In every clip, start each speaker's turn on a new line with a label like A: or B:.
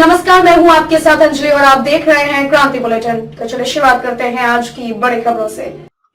A: नमस्कार, मैं हूं आपके साथ अंजलि और आप देख रहे हैं क्रांति बुलेटिन। तो चलिए शुरुआत करते हैं आज की बड़ी खबरों से।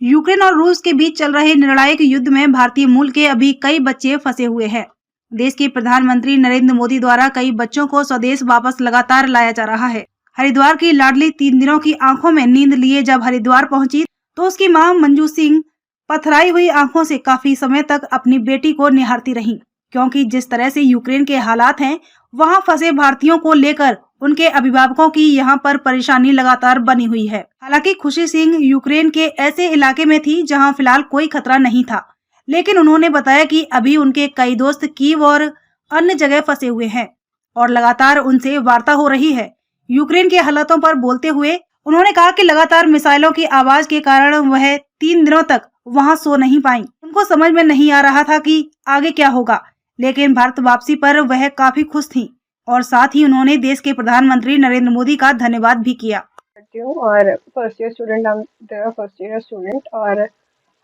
B: यूक्रेन और रूस के बीच चल रहे निर्णायक युद्ध में भारतीय मूल के अभी कई बच्चे फंसे हुए हैं। देश के प्रधानमंत्री नरेंद्र मोदी द्वारा कई बच्चों को स्वदेश वापस लगातार लाया जा रहा है। हरिद्वार की लाडली 3 दिनों की आंखों में नींद लिए जब हरिद्वार पहुंची तो उसकी मां मंजू सिंह पथराई हुई आंखों से काफी समय तक अपनी बेटी को निहारती रहीं, क्योंकि जिस तरह से यूक्रेन के हालात हैं, वहां फंसे भारतीयों को लेकर उनके अभिभावकों की यहां पर परेशानी लगातार बनी हुई है। हालांकि खुशी सिंह यूक्रेन के ऐसे इलाके में थी जहां फिलहाल कोई खतरा नहीं था, लेकिन उन्होंने बताया कि अभी उनके कई दोस्त कीव और अन्य जगह फंसे हुए हैं और लगातार उनसे वार्ता हो रही है। यूक्रेन के हालातों पर बोलते हुए उन्होंने कहा कि लगातार मिसाइलों की आवाज के कारण वह 3 दिनों तक वहां सो नहीं पाई। उनको समझ में नहीं आ रहा था कि आगे क्या होगा, लेकिन भारत वापसी पर वह काफी खुश थी और साथ ही उन्होंने देश के प्रधानमंत्री नरेंद्र मोदी का धन्यवाद भी किया।
C: और फर्स्ट ईयर स्टूडेंट और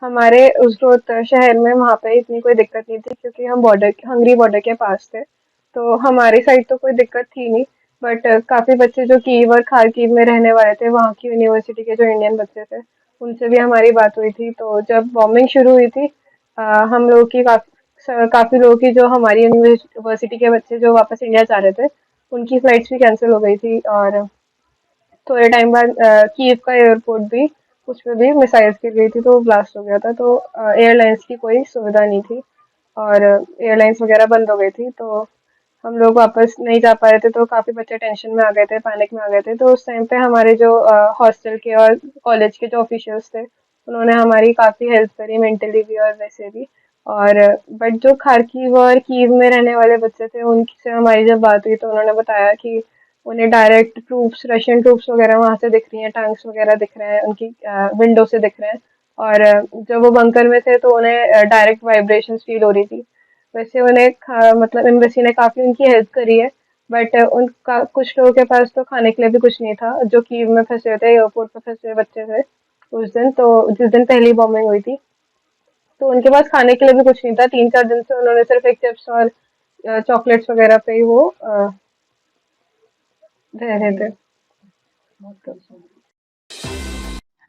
C: हमारे उस शहर में वहाँ पे इतनी कोई दिक्कत नहीं थी क्योंकि हम हंगरी बॉर्डर के पास थे, तो हमारी साइड तो कोई दिक्कत थी नहीं। बट काफ़ी बच्चे जो कीव और खारकीव में रहने वाले थे, वहाँ की यूनिवर्सिटी के जो इंडियन बच्चे थे, उनसे भी हमारी बात हुई थी। तो जब बॉम्बिंग शुरू हुई थी, हम लोग की काफ़ी लोगों की, जो हमारी यूनिवर्सिटी के बच्चे जो वापस इंडिया जा रहे थे, उनकी फ्लाइट्स भी कैंसिल हो गई थी। और थोड़े टाइम बाद कीव का एयरपोर्ट भी, उस पर भी मिसाइल्स गिर गई थी, तो ब्लास्ट हो गया था। तो एयरलाइंस की कोई सुविधा नहीं थी और एयरलाइंस वगैरह बंद हो गई थी, तो हम लोग वापस नहीं जा पा रहे थे। तो काफ़ी बच्चे टेंशन में आ गए थे, पैनिक में आ गए थे। तो उस टाइम पे हमारे जो हॉस्टल के और कॉलेज के जो ऑफिशियल्स थे, उन्होंने हमारी काफ़ी हेल्प करी, मेंटली भी और वैसे भी। और बट जो खारकीव और कीव में रहने वाले बच्चे थे, उनसे हमारी जब बात हुई तो उन्होंने बताया कि उन्हें डायरेक्ट ट्रूप्स, रशियन ट्रूप्स वगैरह वहाँ से दिख रही हैं, टैंक्स वगैरह दिख रहे हैं, उनकी विंडो से दिख रहे हैं। और जब वो बंकर में थे तो उन्हें डायरेक्ट वाइब्रेशंस फील हो रही थी। वैसे उन्हें मतलब एम्बेसी ने काफ़ी उनकी हेल्प करी है। बट उनका कुछ लोगों के पास तो खाने के लिए भी कुछ नहीं था, जो कीव में फंसे हुए थे, एयरपोर्ट पर फंसे हुए बच्चे थे उस दिन। तो जिस दिन पहली बॉम्बिंग हुई थी, तो उनके पास खाने के लिए भी कुछ नहीं था। 3-4 दिन से उन्होंने सिर्फ एक चिप्स और चॉकलेट्स वगैरह पे ही वो रह रहे थे।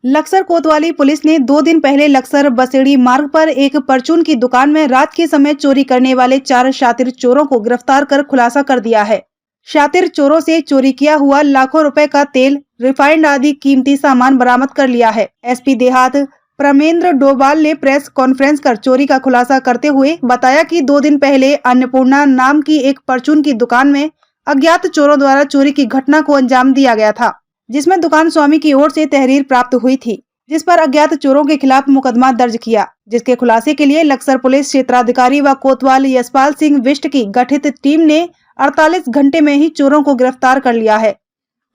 B: लक्सर कोतवाली पुलिस ने 2 दिन पहले लक्सर बसेड़ी मार्ग पर एक परचून की दुकान में रात के समय चोरी करने वाले 4 शातिर चोरों को गिरफ्तार कर खुलासा कर दिया है। शातिर चोरों से चोरी किया हुआ लाखों रुपए का तेल, रिफाइंड आदि कीमती सामान बरामद कर लिया है। एसपी देहात प्रमेंद्र डोभाल ने प्रेस कॉन्फ्रेंस कर चोरी का खुलासा करते हुए बताया कि 2 दिन पहले अन्नपूर्णा नाम की एक परचून की दुकान में अज्ञात चोरों द्वारा चोरी की घटना को अंजाम दिया गया था, जिसमें दुकान स्वामी की ओर से तहरीर प्राप्त हुई थी, जिस पर अज्ञात चोरों के खिलाफ मुकदमा दर्ज किया, जिसके खुलासे के लिए लक्सर पुलिस क्षेत्राधिकारी व कोतवाल यशपाल सिंह विष्ट की गठित टीम ने 48 घंटे में ही चोरों को गिरफ्तार कर लिया है।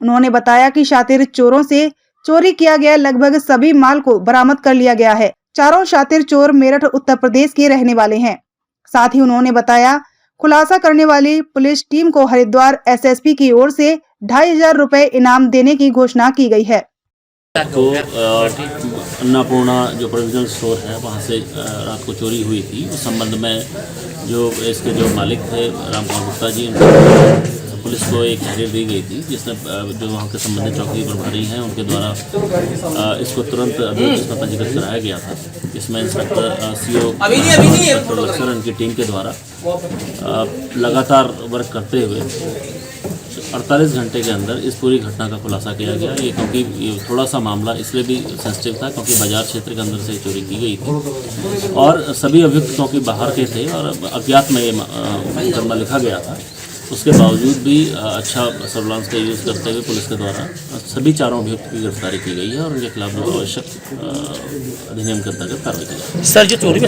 B: उन्होंने बताया कि शातिर चोरों से चोरी किया गया लगभग सभी माल को बरामद कर लिया गया है। चारों शातिर चोर मेरठ उत्तर प्रदेश के रहने वाले हैं। साथ ही उन्होंने बताया, खुलासा करने वाली पुलिस टीम को हरिद्वार एसएसपी की ओर से 2500 रुपए इनाम देने की घोषणा की गई है।
D: तो अन्नपूर्णा जो प्रोविजनल स्टोर है, वहाँ से रात को चोरी हुई थी। उस संबंध में जो इसके जो मालिक थे रामकुमार गुप्ता जी, पुलिस को एक तहरीर दी गई थी, जिसमें जो वहाँ के संबंधित चौकी प्रभारी हैं उनके द्वारा इसको तुरंत इसमें पंजीकृत कराया गया था। इसमें इंस्पेक्टर सीओ इंस्पेक्टर लक्सर इनकी टीम के द्वारा लगातार वर्क करते हुए 48 घंटे के अंदर इस पूरी घटना का खुलासा किया गया। ये क्योंकि ये थोड़ा सा मामला इसलिए भी सेंसिटिव था क्योंकि बाजार क्षेत्र के अंदर से चोरी की गई थी और सभी अभियुक्त क्योंकि बाहर के थे और अज्ञात में ये मुकदमा लिखा गया था। उसके बावजूद भी अच्छा सर्विलांस का यूज़ करते हुए पुलिस के द्वारा सभी चारों अभियुक्त की गिरफ्तारी की गई है और उनके खिलाफ आवश्यक अधिनियम के अंतर्गत कार्रवाई की जाएगी।
E: सर, जो चोरी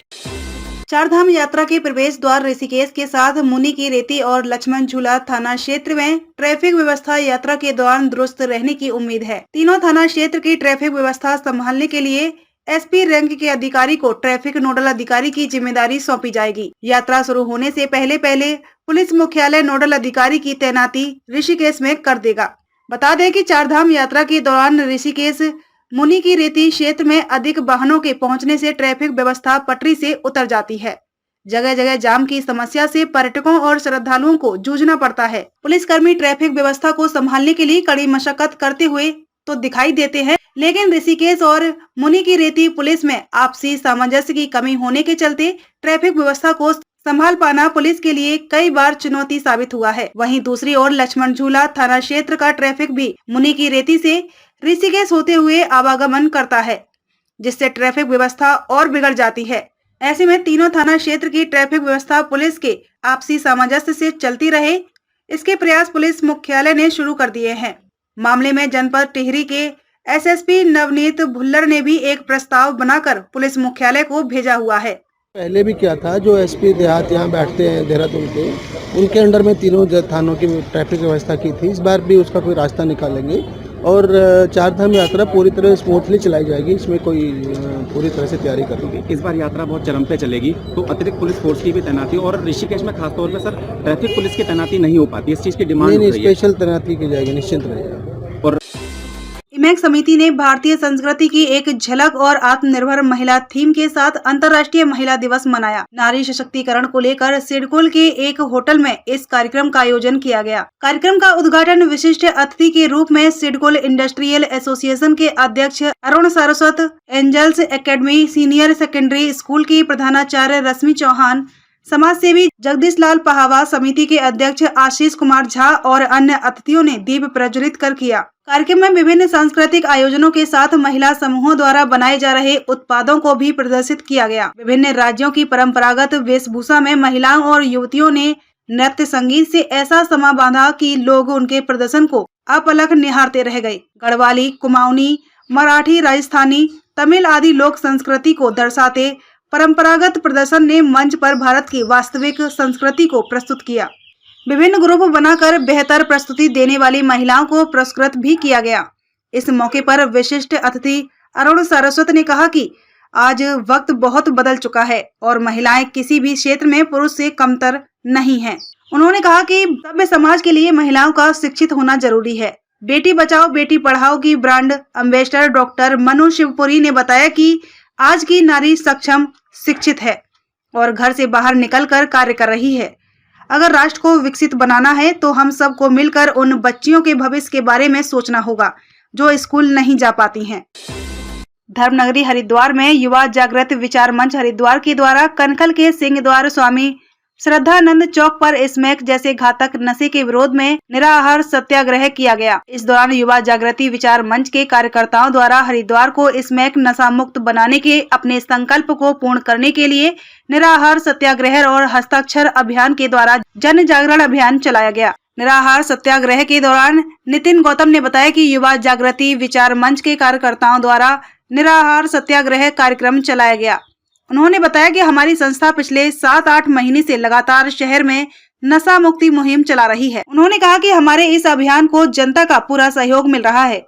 B: चारधाम यात्रा के प्रवेश द्वार ऋषिकेश के साथ मुनि की रेती और लक्ष्मण झूला थाना क्षेत्र में ट्रैफिक व्यवस्था यात्रा के दौरान दुरुस्त रहने की उम्मीद है। तीनों थाना क्षेत्र की ट्रैफिक व्यवस्था संभालने के लिए एसपी रैंक के अधिकारी को ट्रैफिक नोडल अधिकारी की जिम्मेदारी सौंपी जाएगी। यात्रा शुरू होने से पहले पुलिस मुख्यालय नोडल अधिकारी की तैनाती ऋषिकेश में कर देगा। बता दें कि चारधाम यात्रा के दौरान ऋषिकेश मुनि की रेती क्षेत्र में अधिक वाहनों के पहुंचने से ट्रैफिक व्यवस्था पटरी से उतर जाती है, जगह जगह जाम की समस्या से पर्यटकों और श्रद्धालुओं को जूझना पड़ता है। पुलिसकर्मी ट्रैफिक व्यवस्था को संभालने के लिए कड़ी मशक्कत करते हुए तो दिखाई देते हैं, लेकिन ऋषिकेश और मुनि की रेती पुलिस में आपसी सामंजस्य की कमी होने के चलते ट्रैफिक व्यवस्था को संभाल पाना पुलिस के लिए कई बार चुनौती साबित हुआ है। वहीं दूसरी ओर लक्ष्मण झूला थाना क्षेत्र का ट्रैफिक भी मुनि की रेती से ऋषिकेश होते हुए आवागमन करता है, जिससे ट्रैफिक व्यवस्था और बिगड़ जाती है। ऐसे में तीनों थाना क्षेत्र की ट्रैफिक व्यवस्था पुलिस के आपसी सामंजस्य से चलती रहे, इसके प्रयास पुलिस मुख्यालय ने शुरू कर दिए हैं। मामले में जनपद टिहरी के एसएसपी नवनीत भुल्लर ने भी एक प्रस्ताव बनाकर पुलिस मुख्यालय को भेजा हुआ है।
E: पहले भी क्या था, जो एसपी देहात यहाँ बैठते हैं देहरादून के, उनके अंडर में तीनों थानों की ट्रैफिक व्यवस्था की थी। इस बार भी उसका कोई रास्ता निकालेंगे और चारधाम यात्रा पूरी तरह स्मूथली चलाई जाएगी। इसमें कोई पूरी तरह से तैयारी करेंगे।
F: इस बार यात्रा बहुत चरम पे चलेगी, तो अतिरिक्त पुलिस फोर्स की भी तैनाती और ऋषिकेश में खासतौर पे सर ट्रैफिक पुलिस की तैनाती नहीं हो पाती, इस चीज़ की डिमांड
E: नहीं, स्पेशल तैनाती की जाएगी, निश्चिंत रहेगा।
F: और
B: इमेक समिति ने भारतीय संस्कृति की एक झलक और आत्मनिर्भर महिला थीम के साथ अंतर्राष्ट्रीय महिला दिवस मनाया। नारी सशक्तिकरण को लेकर सिडकुल के एक होटल में इस कार्यक्रम का आयोजन किया गया। कार्यक्रम का उद्घाटन विशिष्ट अतिथि के रूप में सिडकुल इंडस्ट्रियल एसोसिएशन के अध्यक्ष Arun Saraswat, Angels Academy Senior Secondary School की प्रधानाचार्य रश्मि चौहान, समाज सेवी जगदीश लाल पहावा, समिति के अध्यक्ष आशीष कुमार झा और अन्य अतिथियों ने दीप प्रज्वलित कर किया। कार्यक्रम में विभिन्न सांस्कृतिक आयोजनों के साथ महिला समूहों द्वारा बनाए जा रहे उत्पादों को भी प्रदर्शित किया गया। विभिन्न राज्यों की परंपरागत वेशभूषा में महिलाओं और युवतियों ने नृत्य संगीत से ऐसा समा बांधा कि लोग उनके प्रदर्शन को अपलक निहारते रह गए। गढ़वाली, कुमाऊनी, मराठी, राजस्थानी, तमिल आदि लोक संस्कृति को दर्शाते परंपरागत प्रदर्शन ने मंच पर भारत की वास्तविक संस्कृति को प्रस्तुत किया। विभिन्न ग्रुप बनाकर बेहतर प्रस्तुति देने वाली महिलाओं को पुरस्कृत भी किया गया। इस मौके पर विशिष्ट अतिथि अरुण सारस्वत ने कहा कि आज वक्त बहुत बदल चुका है और महिलाएं किसी भी क्षेत्र में पुरुष से कमतर नहीं हैं। उन्होंने कहा कि सभ्य समाज के लिए महिलाओं का शिक्षित होना जरूरी है। बेटी बचाओ बेटी पढ़ाओ की brand ambassador doctor Manu Shivpuri ने बताया कि आज की नारी सक्षम, शिक्षित है और घर से बाहर निकलकर कार्य कर रही है। अगर राष्ट्र को विकसित बनाना है तो हम सबको मिलकर उन बच्चियों के भविष्य के बारे में सोचना होगा जो स्कूल नहीं जा पाती हैं। धर्मनगरी हरिद्वार में युवा जागृत विचार मंच हरिद्वार के द्वारा कनखल के सिंहद्वार स्वामी श्रद्धानंद चौक पर स्मैक जैसे घातक नशे के विरोध में निराहार सत्याग्रह किया गया। इस दौरान युवा जागृति विचार मंच के कार्यकर्ताओं द्वारा हरिद्वार को स्मैक नशा मुक्त बनाने के अपने संकल्प को पूर्ण करने के लिए निराहार सत्याग्रह और हस्ताक्षर अभियान के द्वारा जन जागरण अभियान चलाया गया। निराहार सत्याग्रह के दौरान नितिन गौतम ने बताया कि युवा जागृति विचार मंच के कार्यकर्ताओं द्वारा निराहार सत्याग्रह कार्यक्रम चलाया गया। उन्होंने बताया कि हमारी संस्था पिछले 7-8 महीने से लगातार शहर में नशा मुक्ति मुहिम चला रही है। उन्होंने कहा कि हमारे इस अभियान को जनता का पूरा सहयोग मिल रहा है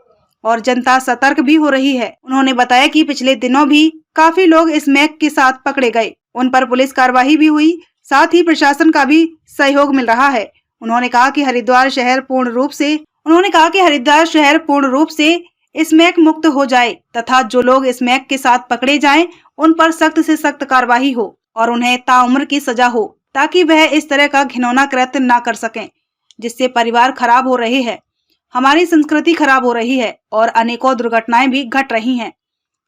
B: और जनता सतर्क भी हो रही है। उन्होंने बताया कि पिछले दिनों भी काफी लोग स्मैक के साथ पकड़े गए, उन पर पुलिस कार्रवाई भी हुई, साथ ही प्रशासन का भी सहयोग मिल रहा है। उन्होंने कहा कि हरिद्वार शहर पूर्ण रूप से स्मैक मुक्त हो जाए तथा जो लोग स्मैक के साथ पकड़े जाएं, उन पर सख्त से सख्त कार्रवाई हो और उन्हें ताउम्र की सजा हो, ताकि वह इस तरह का घिनौना कृत्य न कर सकें, जिससे परिवार खराब हो रहे हैं, हमारी संस्कृति खराब हो रही है और अनेकों दुर्घटनाएं भी घट रही हैं।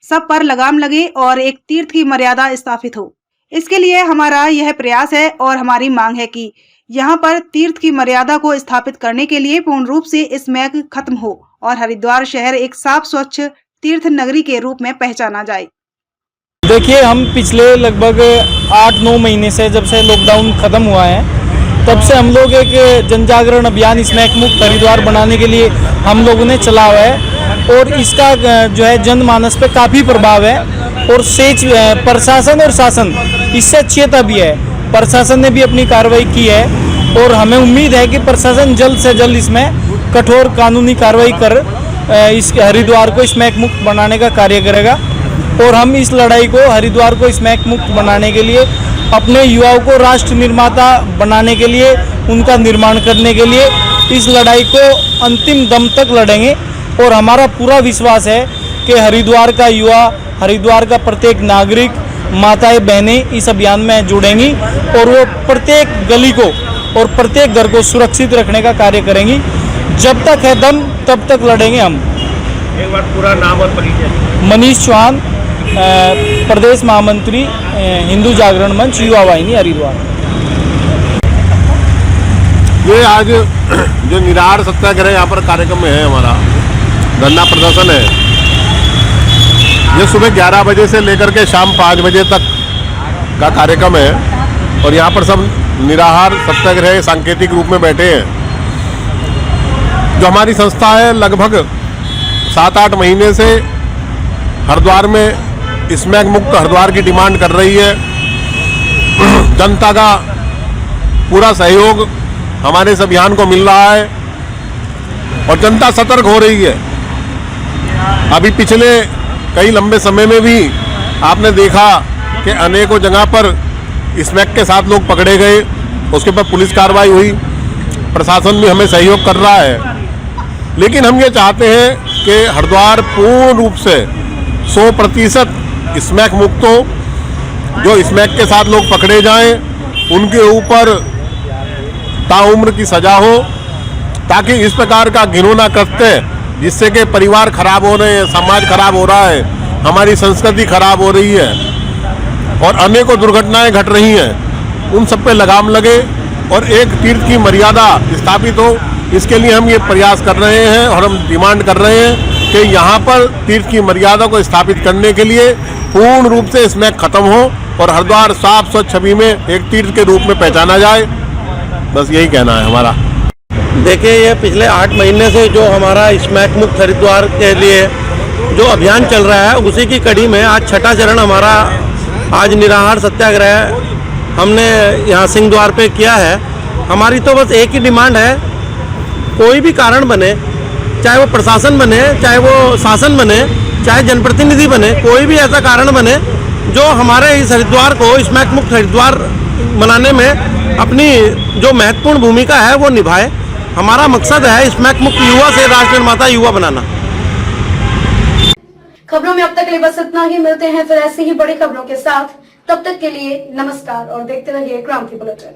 B: सब पर लगाम लगे और एक तीर्थ की मर्यादा स्थापित हो। इसके लिए हमारा यह प्रयास है और हमारी मांग है कि यहाँ पर तीर्थ की मर्यादा को स्थापित करने के लिए पूर्ण रूप से स्मैक खत्म हो और हरिद्वार शहर एक साफ स्वच्छ तीर्थ नगरी के रूप में पहचाना जाए।
G: देखिए, हम पिछले लगभग 8-9 महीने से, जब से लॉकडाउन खत्म हुआ है, तब से हम लोग एक जन जागरण अभियान स्मैक मुक्त हरिद्वार बनाने के लिए हम लोगों ने चला हुआ है और इसका जो है जनमानस पे काफ़ी प्रभाव है और सेच प्रशासन और शासन इससे चेता भी है। प्रशासन ने भी अपनी कार्रवाई की है और हमें उम्मीद है कि प्रशासन जल्द से जल्द इसमें कठोर कानूनी कार्रवाई कर इस हरिद्वार को स्मैक मुक्त बनाने का कार्य करेगा और हम इस लड़ाई को हरिद्वार को स्मैक मुक्त बनाने के लिए अपने युवाओं को राष्ट्र निर्माता बनाने के लिए, उनका निर्माण करने के लिए इस लड़ाई को अंतिम दम तक लड़ेंगे और हमारा पूरा विश्वास है कि हरिद्वार का युवा, हरिद्वार का प्रत्येक नागरिक माताएं बहनें इस अभियान में जुड़ेंगी और वो प्रत्येक गली को और प्रत्येक घर को सुरक्षित रखने का कार्य करेंगी। जब तक है दम तब तक लड़ेंगे हम।
H: एक बार पूरा नाम और परिचय।
G: मनीष चौहान, प्रदेश महामंत्री, हिंदू जागरण मंच, युवा वाहिनी, हरिद्वार।
H: ये आज जो निराहार सत्याग्रह यहाँ पर कार्यक्रम में है, हमारा धरना प्रदर्शन है, ये सुबह 11 बजे से लेकर के शाम 5 बजे तक का कार्यक्रम है और यहाँ पर सब निराहार सत्याग्रह सांकेतिक रूप में बैठे हैं। जो हमारी संस्था है लगभग 7-8 महीने से हरिद्वार में स्मैक मुक्त हरिद्वार की डिमांड कर रही है। जनता का पूरा सहयोग हमारे इस अभियान को मिल रहा है और जनता सतर्क हो रही है। अभी पिछले कई लंबे समय में भी आपने देखा कि अनेकों जगह पर स्मैक के साथ लोग पकड़े गए, उसके ऊपर पुलिस कार्रवाई हुई, प्रशासन भी हमें सहयोग कर रहा है। लेकिन हम ये चाहते हैं कि हरिद्वार पूर्ण रूप से 100% स्मैक मुक्त हो। जो स्मैक के साथ लोग पकड़े जाएं उनके ऊपर ताउम्र की सजा हो, ताकि इस प्रकार का घिनौना कृत्य जिससे कि परिवार खराब हो रहे हैं, समाज खराब हो रहा है, हमारी संस्कृति खराब हो रही है और अनेकों दुर्घटनाएं घट रही हैं, उन सब पे लगाम लगे और एक तीर्थ की मर्यादा स्थापित हो। इसके लिए हम ये प्रयास कर रहे हैं और हम डिमांड कर रहे हैं कि यहाँ पर तीर्थ की मर्यादा को स्थापित करने के लिए पूर्ण रूप से स्मैक खत्म हो और हरिद्वार साफ स्वच्छ छवि में एक तीर्थ के रूप में पहचाना जाए। बस यही कहना है हमारा।
I: देखिए, ये पिछले 8 महीने से जो हमारा स्मैक मुक्त हरिद्वार के लिए जो अभियान चल रहा है, उसी की कड़ी में आज 6ठा चरण हमारा आज निराहार सत्याग्रह हमने यहाँ सिंह द्वार पे किया है। हमारी तो बस एक ही डिमांड है, कोई भी कारण बने, चाहे वो प्रशासन बने, चाहे वो शासन बने, चाहे जनप्रतिनिधि बने, कोई भी ऐसा कारण बने जो हमारे इस हरिद्वार को स्मैक मुक्त हरिद्वार बनाने में अपनी जो महत्वपूर्ण भूमिका है वो निभाए। हमारा मकसद है स्मैक मुक्त युवा से राष्ट्र निर्माता युवा बनाना।
A: खबरों में अब तक के लिए बस इतना ही। मिलते हैं फिर ऐसी ही बड़ी खबरों के साथ। तब तक के लिए नमस्कार और देखते रहिए क्रांति बुलेटिन।